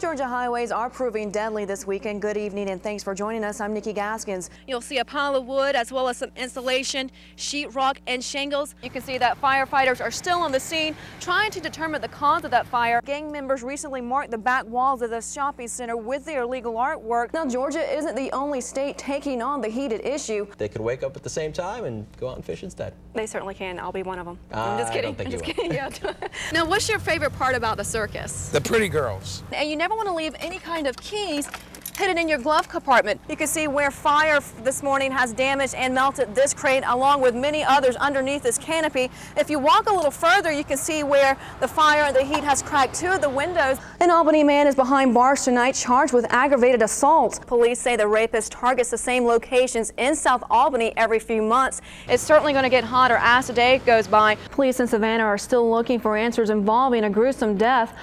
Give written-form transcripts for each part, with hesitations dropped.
Georgia highways are proving deadly this weekend. Good evening and thanks for joining us. I'm Nikki Gaskins. You'll see a pile of wood as well as some insulation, sheetrock, and shingles. You can see that firefighters are still on the scene trying to determine the cause of that fire. Gang members recently marked the back walls of the shopping center with their illegal artwork. Now, Georgia isn't the only state taking on the heated issue. They could wake up at the same time and go out and fish instead. They certainly can. I'll be one of them. I'm just kidding. I don't think I'm just you will. kidding. Yeah. Now, what's your favorite part about the circus? The pretty girls. And you never want to leave any kind of keys hidden in your glove compartment. You can see where fire this morning has damaged and melted this crate along with many others underneath this canopy. If you walk a little further, you can see where the fire and the heat has cracked two of the windows. An Albany man is behind bars tonight charged with aggravated assault. Police say the rapist targets the same locations in South Albany every few months. It's certainly going to get hotter as the day goes by. Police in Savannah are still looking for answers involving a gruesome death.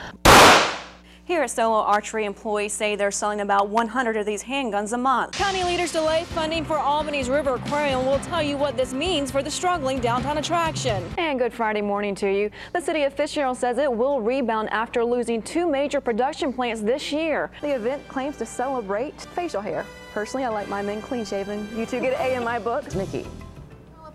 Here at Solo Archery, employees say they're selling about 100 of these handguns a month. County leaders delay funding for Albany's River Aquarium. We'll tell you what this means for the struggling downtown attraction. And good Friday morning to you. The city of Fitzgerald says it will rebound after losing two major production plants this year. The event claims to celebrate facial hair. Personally, I like my men clean shaven. You two get an A in my book. Nikki.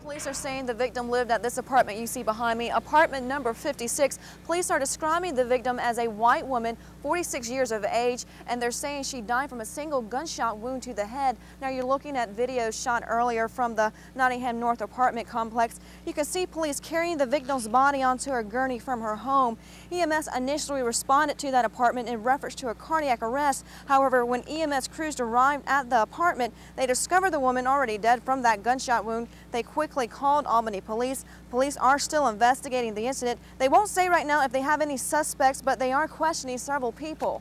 Police are saying the victim lived at this apartment you see behind me, apartment number 56. Police are describing the victim as a white woman, 46 years of age, and they're saying she died from a single gunshot wound to the head. Now you're looking at videos shot earlier from the Nottingham North apartment complex. You can see police carrying the victim's body onto a gurney from her home. EMS initially responded to that apartment in reference to a cardiac arrest. However, when EMS crews arrived at the apartment, they discovered the woman already dead from that gunshot wound. They quickly called Albany police. Police are still investigating the incident. They won't say right now if they have any suspects, but they are questioning several people.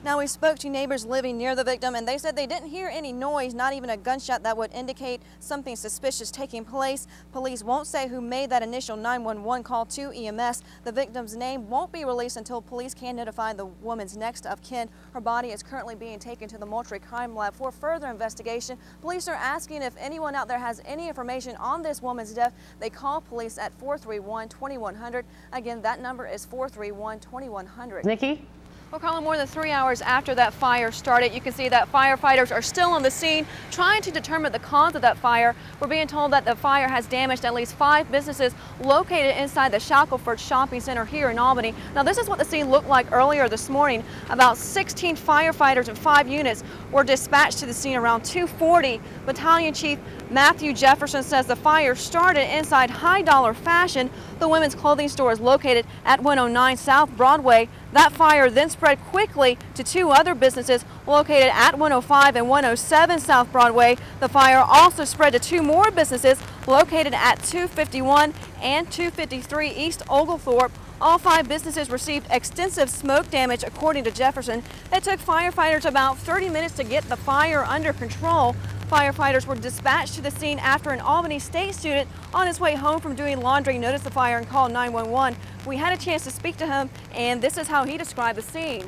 Now, we spoke to neighbors living near the victim, and they said they didn't hear any noise, not even a gunshot that would indicate something suspicious taking place. Police won't say who made that initial 911 call to EMS. The victim's name won't be released until police can notify the woman's next of kin. Her body is currently being taken to the mortuary crime lab for further investigation. Police are asking if anyone out there has any information on this woman's death. They call police at 431-2100. Again, that number is 431-2100. Nikki? We're calling more than 3 hours after that fire started. You can see that firefighters are still on the scene trying to determine the cause of that fire. We're being told that the fire has damaged at least 5 businesses located inside the Shackelford Shopping Center here in Albany. Now, this is what the scene looked like earlier this morning. About 16 firefighters and 5 units were dispatched to the scene around 2:40. Battalion Chief Matthew Jefferson says the fire started inside High Dollar Fashion. The women's clothing store is located at 109 South Broadway. That fire then spread quickly to 2 other businesses located at 105 and 107 South Broadway. The fire also spread to 2 more businesses located at 251 and 253 East Oglethorpe. All 5 businesses received extensive smoke damage, according to Jefferson. It took firefighters about 30 minutes to get the fire under control. Firefighters were dispatched to the scene after an Albany State student on his way home from doing laundry noticed the fire and called 911. We had a chance to speak to him, and this is how he described the scene.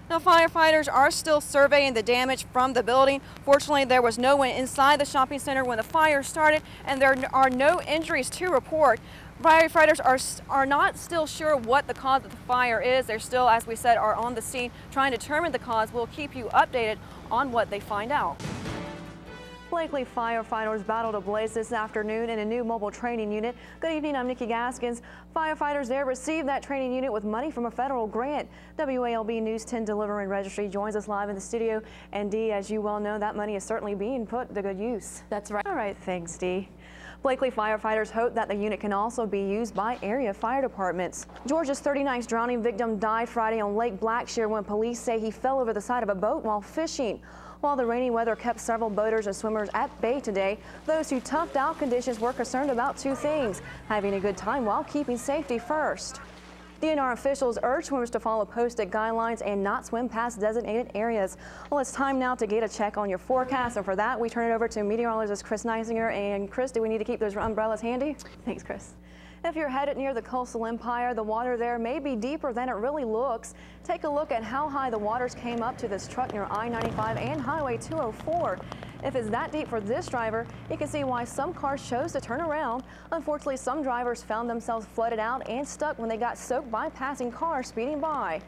Now, firefighters are still surveying the damage from the building. Fortunately, there was no one inside the shopping center when the fire started, and there are no injuries to report. Firefighters are not still sure what the cause of the fire is. They're still, as we said, are on the scene trying to determine the cause. We'll keep you updated on what they find out. Blakely firefighters battled a blaze this afternoon in a new mobile training unit. Good evening, I'm Nikki Gaskins. Firefighters there received that training unit with money from a federal grant. WALB News 10 Delivery and Registry joins us live in the studio. And Dee, as you well know, that money is certainly being put to good use. That's right. All right, thanks, Dee. Blakely firefighters hope that the unit can also be used by area fire departments. Georgia's 39th drowning victim died Friday on Lake Blackshear when police say he fell over the side of a boat while fishing. While the rainy weather kept several boaters and swimmers at bay today, those who toughed out conditions were concerned about 2 things: having a good time while keeping safety first. DNR officials urge swimmers to follow posted guidelines and not swim past designated areas. Well, it's time now to get a check on your forecast, and for that, we turn it over to meteorologist Chris Neisinger. And Chris, do we need to keep those umbrellas handy? Thanks, Chris. If you're headed near the coastal empire, the water there may be deeper than it really looks. Take a look at how high the waters came up to this truck near I-95 and Highway 204. If it's that deep for this driver, you can see why some cars chose to turn around. Unfortunately, some drivers found themselves flooded out and stuck when they got soaked by passing cars speeding by.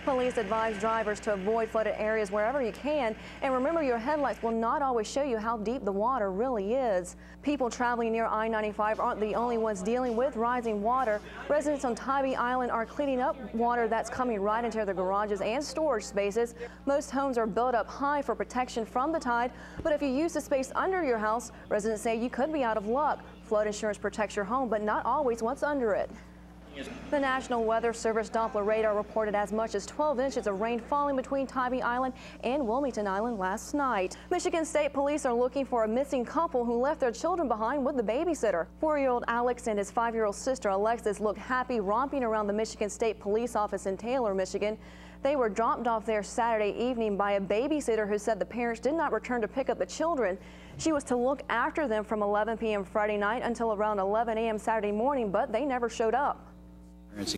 Police advise drivers to avoid flooded areas wherever you can, and remember your headlights will not always show you how deep the water really is. People traveling near I-95 aren't the only ones dealing with rising water. Residents on Tybee Island are cleaning up water that's coming right into their garages and storage spaces. Most homes are built up high for protection from the tide, but if you use the space under your house, residents say you could be out of luck. Flood insurance protects your home, but not always what's under it. The National Weather Service Doppler radar reported as much as 12 inches of rain falling between Tybee Island and Wilmington Island last night. Michigan State Police are looking for a missing couple who left their children behind with the babysitter. 4-year-old Alex and his 5-year-old sister Alexis looked happy romping around the Michigan State Police office in Taylor, Michigan. They were dropped off there Saturday evening by a babysitter who said the parents did not return to pick up the children. She was to look after them from 11 p.m. Friday night until around 11 a.m. Saturday morning, but they never showed up.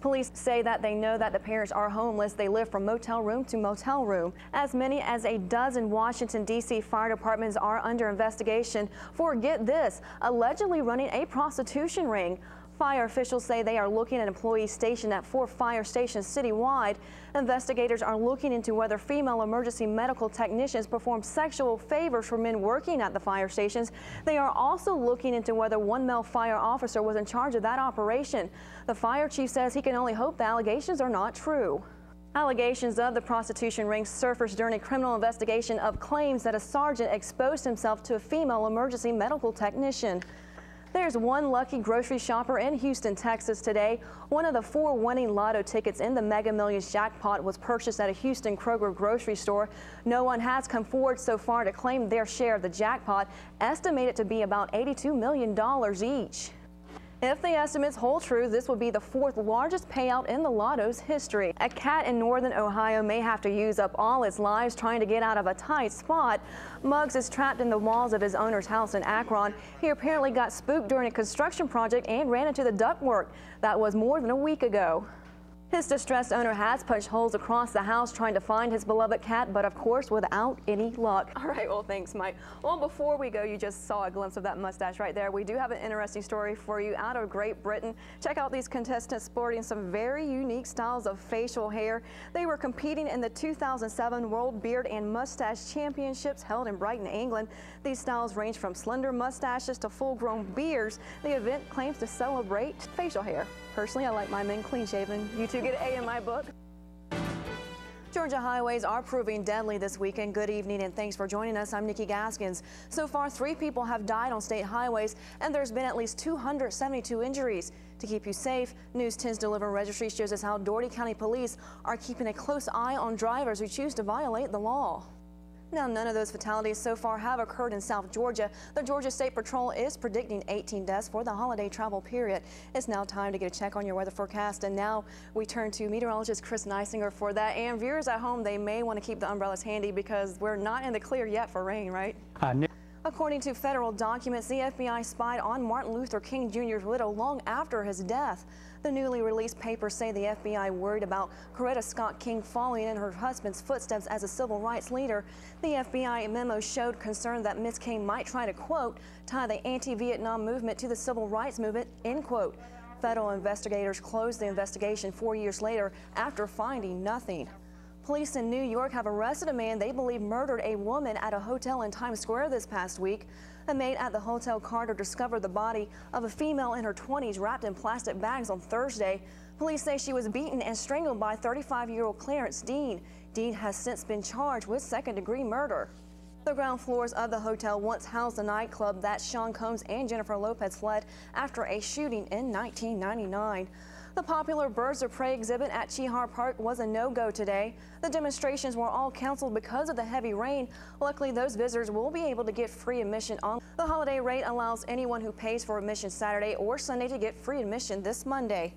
Police say that they know that the parents are homeless. They live from motel room to motel room. As many as a dozen Washington, D.C. fire departments are under investigation for, get this, allegedly running a prostitution ring. Fire officials say they are looking at employees stationed at 4 fire stations citywide. Investigators are looking into whether female emergency medical technicians perform sexual favors for men working at the fire stations. They are also looking into whether one male fire officer was in charge of that operation. The fire chief says he can only hope the allegations are not true. Allegations of the prostitution ring surfaced during a criminal investigation of claims that a sergeant exposed himself to a female emergency medical technician. There's one lucky grocery shopper in Houston, Texas today. One of the 4 winning lotto tickets in the Mega Millions jackpot was purchased at a Houston Kroger grocery store. No one has come forward so far to claim their share of the jackpot, estimated to be about $82 million each. If the estimates hold true, this would be the 4th largest payout in the lotto's history. A cat in northern Ohio may have to use up all its lives trying to get out of a tight spot. Muggs is trapped in the walls of his owner's house in Akron. He apparently got spooked during a construction project and ran into the ductwork. That was more than a week ago. His distressed owner has punched holes across the house trying to find his beloved cat, but of course without any luck. All right, well, thanks, Mike. Well, before we go, you just saw a glimpse of that mustache right there. We do have an interesting story for you out of Great Britain. Check out these contestants sporting some very unique styles of facial hair. They were competing in the 2007 World Beard and Mustache Championships held in Brighton, England. These styles range from slender mustaches to full-grown beards. The event claims to celebrate facial hair. Personally, I like my men clean-shaven. You two get an A in my book. Georgia highways are proving deadly this weekend. Good evening and thanks for joining us. I'm Nikki Gaskins. So far, 3 people have died on state highways and there's been at least 272 injuries. To keep you safe, News 10's Deliver Registry shows us how Dougherty County Police are keeping a close eye on drivers who choose to violate the law. Now, none of those fatalities so far have occurred in South Georgia. The Georgia State Patrol is predicting 18 deaths for the holiday travel period. It's now time to get a check on your weather forecast, and now we turn to meteorologist Chris Neisinger for that. And viewers at home, they may want to keep the umbrellas handy because we're not in the clear yet for rain, right? According to federal documents, the FBI spied on Martin Luther King Jr.'s widow long after his death. The newly released papers say the FBI worried about Coretta Scott King following in her husband's footsteps as a civil rights leader. The FBI memo showed concern that Ms. King might try to, quote, tie the anti-Vietnam movement to the civil rights movement, end quote. Federal investigators closed the investigation 4 years later after finding nothing. Police in New York have arrested a man they believe murdered a woman at a hotel in Times Square this past week. A maid at the Hotel Carter discovered the body of a female in her 20s wrapped in plastic bags on Thursday. Police say she was beaten and strangled by 35-year-old Clarence Dean. Dean has since been charged with second-degree murder. The ground floors of the hotel once housed a nightclub that Sean Combs and Jennifer Lopez fled after a shooting in 1999. The popular Birds of Prey exhibit at Chihar Park was a no-go today. The demonstrations were all canceled because of the heavy rain. Luckily, those visitors will be able to get free admission on. The holiday rate allows anyone who pays for admission Saturday or Sunday to get free admission this Monday.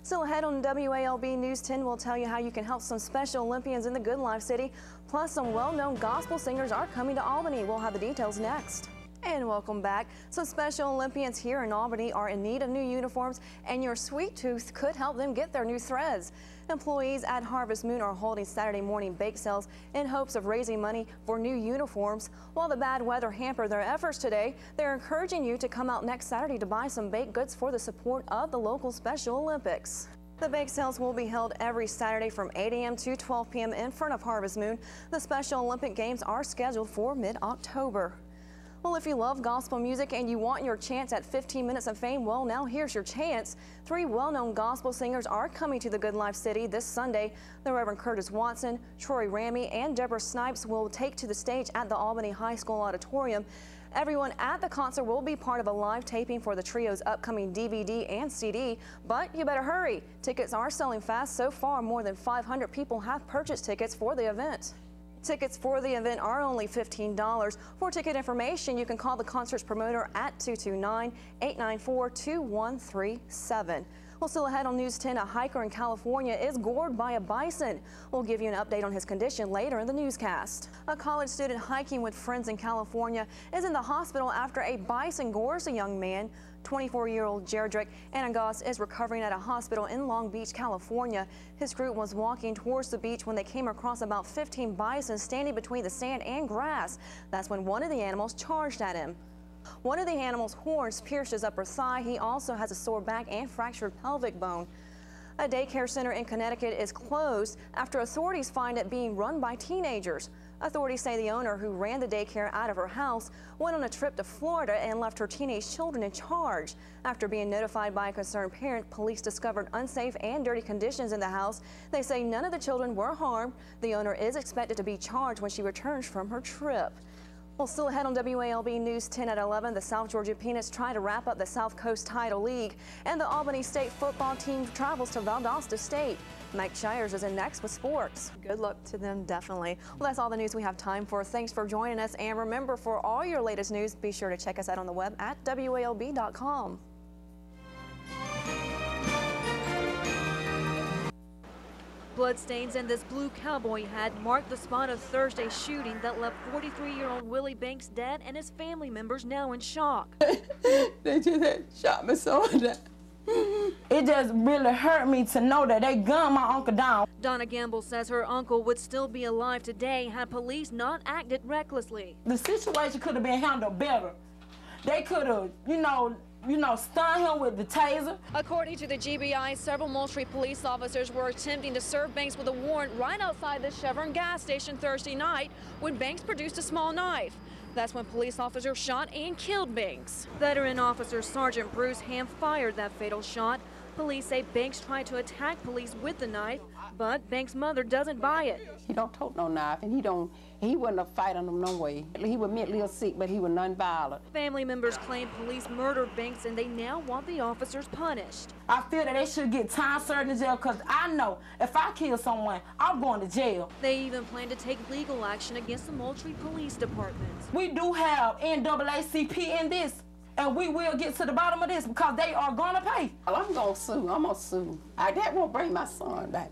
Still ahead on WALB News 10, we'll tell you how you can help some Special Olympians in the Good Life City. Plus, some well-known gospel singers are coming to Albany. We'll have the details next. And welcome back. Some Special Olympians here in Albany are in need of new uniforms, and your sweet tooth could help them get their new threads. Employees at Harvest Moon are holding Saturday morning bake sales in hopes of raising money for new uniforms. While the bad weather hampered their efforts today, they're encouraging you to come out next Saturday to buy some baked goods for the support of the local Special Olympics. The bake sales will be held every Saturday from 8 a.m. to 12 p.m. in front of Harvest Moon. The Special Olympic Games are scheduled for mid-October. Well, if you love gospel music and you want your chance at 15 minutes of fame, well, now here's your chance. 3 well-known gospel singers are coming to the Good Life City this Sunday. The Reverend Curtis Watson, Troy Ramey, and Deborah Snipes will take to the stage at the Albany High School Auditorium. Everyone at the concert will be part of a live taping for the trio's upcoming DVD and CD, but you better hurry. Tickets are selling fast. So far, more than 500 people have purchased tickets for the event. Tickets for the event are only $15. For ticket information, you can call the concert's promoter at 229-894-2137. Well, still ahead on News 10, a hiker in California is gored by a bison. We'll give you an update on his condition later in the newscast. A college student hiking with friends in California is in the hospital after a bison gores a young man. 24-year-old Jerdrick Anagos is recovering at a hospital in Long Beach, California. His group was walking towards the beach when they came across about 15 bison standing between the sand and grass. That's when one of the animals charged at him. One of the animal's horns pierced his upper thigh. He also has a sore back and fractured pelvic bone. A daycare center in Connecticut is closed after authorities find it being run by teenagers. Authorities say the owner, who ran the daycare out of her house, went on a trip to Florida and left her teenage children in charge. After being notified by a concerned parent, police discovered unsafe and dirty conditions in the house. They say none of the children were harmed. The owner is expected to be charged when she returns from her trip. Well, still ahead on WALB News 10 at 11, the South Georgia Peanuts try to wrap up the South Coast Title League, and the Albany State football team travels to Valdosta State. Mike Shires is in next with sports. Good luck to them, definitely. Well, that's all the news we have time for. Thanks for joining us, and remember, for all your latest news, be sure to check us out on the web at WALB.com. Bloodstains and this blue cowboy hat marked the spot of Thursday's shooting that left 43-year-old Willie Banks dead and his family members now in shock. They just had shot me so that it just really hurt me to know that they gunned my uncle down. Donna Gamble says her uncle would still be alive today had police not acted recklessly. The situation could have been handled better. They could have, you know, stunned him with the taser. According to the GBI, several Moultrie police officers were attempting to serve Banks with a warrant right outside the Chevron gas station Thursday night when Banks produced a small knife. That's when police officers shot and killed Banks. Veteran officer Sergeant Bruce Ham fired that fatal shot. Police say Banks tried to attack police with the knife, but Banks' mother doesn't buy it. He don't tote no knife, and he wasn't a fighter no way. He was mentally sick, but he was nonviolent. Family members claim police murdered Banks, and they now want the officers punished. I feel that they should get time served in jail, because I know if I kill someone, I'm going to jail. They even plan to take legal action against the Moultrie Police Department. We do have NAACP in this, and we will get to the bottom of this because they are going to pay. Well, I'm going to sue. I'm going to sue. That won't bring my son back,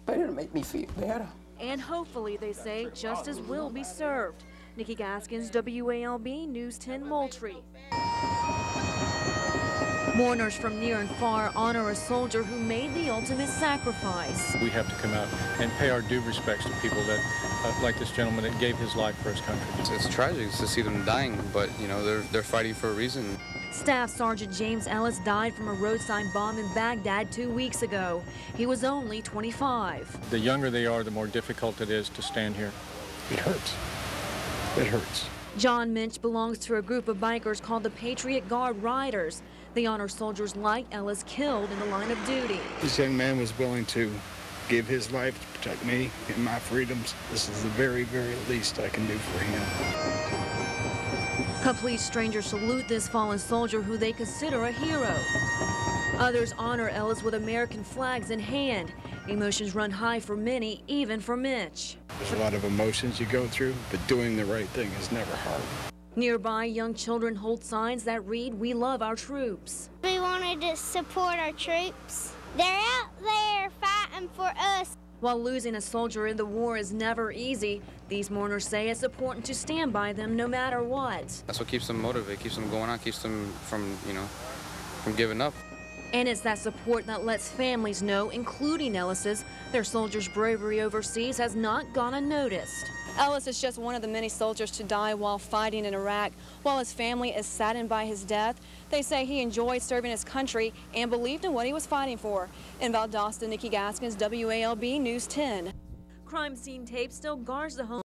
but it'll make me feel better. And hopefully, they say, justice will be served. Nikki Gaskins, WALB News 10 Moultrie. Mourners from near and far honor a soldier who made the ultimate sacrifice. We have to come out and pay our due respects to people that, like this gentleman, that gave his life for his country. It's tragic to see them dying, but you know they're fighting for a reason. Staff Sergeant James Ellis died from a roadside bomb in Baghdad 2 weeks ago. He was only 25. The younger they are, the more difficult it is to stand here. It hurts. It hurts. John Minch belongs to a group of bikers called the Patriot Guard Riders. They honor soldiers like Ellis killed in the line of duty. This young man was willing to give his life to protect me and my freedoms. This is the very, very least I can do for him. Complete strangers salute this fallen soldier who they consider a hero. Others honor Ellis with American flags in hand. Emotions run high for many, even for Mitch. There's a lot of emotions you go through, but doing the right thing is never hard. Nearby, young children hold signs that read, "We love our troops." We wanted to support our troops. They're out there fighting for us. While losing a soldier in the war is never easy, these mourners say it's important to stand by them no matter what. That's what keeps them motivated, keeps them going on, keeps them from, from giving up. And it's that support that lets families know, including Ellis's, their soldiers' bravery overseas has not gone unnoticed. Ellis is just one of the many soldiers to die while fighting in Iraq. While his family is saddened by his death, they say he enjoyed serving his country and believed in what he was fighting for. In Valdosta, Nikki Gaskins, WALB News 10. Crime scene tape still guards the home.